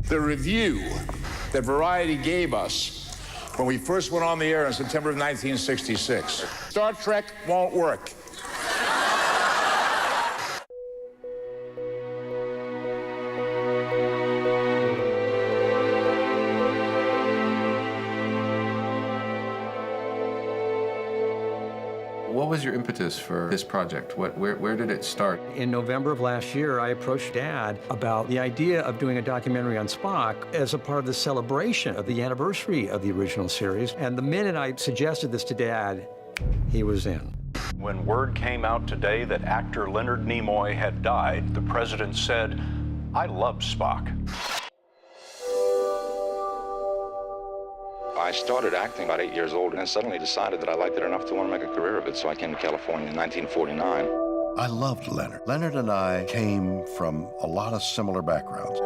The review that Variety gave us when we first went on the air in September of 1966. Star Trek won't work. What was your impetus for this project? Where did it start? In November of last year, I approached Dad about the idea of doing a documentary on Spock as a part of the celebration of the anniversary of the original series. And the minute I suggested this to Dad, he was in. When word came out today that actor Leonard Nimoy had died, the president said, "I love Spock." I started acting about 8 years old and suddenly decided that I liked it enough to want to make a career of it, so I came to California in 1949. I loved Leonard. Leonard and I came from a lot of similar backgrounds.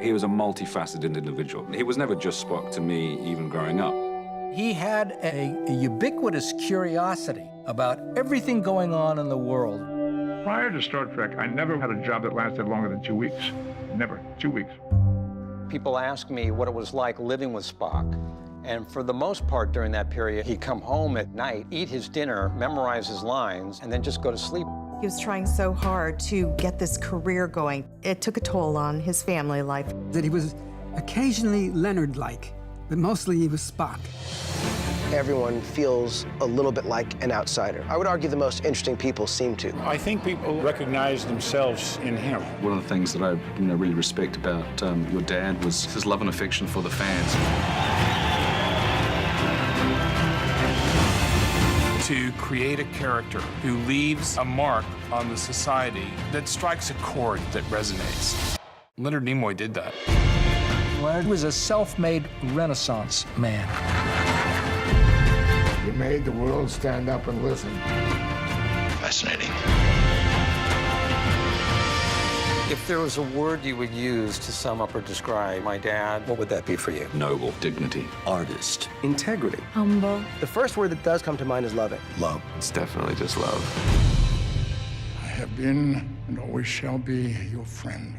He was a multifaceted individual. He was never just Spock to me, even growing up. He had a ubiquitous curiosity about everything going on in the world. Prior to Star Trek, I never had a job that lasted longer than 2 weeks. Never. 2 weeks. People ask me what it was like living with Spock. And for the most part during that period, he'd come home at night, eat his dinner, memorize his lines, and then just go to sleep. He was trying so hard to get this career going. It took a toll on his family life. That he was occasionally Leonard-like, but mostly he was Spock. Everyone feels a little bit like an outsider. I would argue the most interesting people seem to. I think people recognize themselves in him. One of the things that I really respect about your dad was his love and affection for the fans. To create a character who leaves a mark on the society that strikes a chord that resonates. Leonard Nimoy did that. Leonard was a self-made Renaissance man. He made the world stand up and listen. Fascinating. If there was a word you would use to sum up or describe my dad, what would that be for you? Noble, dignity, Artist. Integrity. Humble. The first word that does come to mind is loving. Love. It's definitely just love. I have been and always shall be your friend.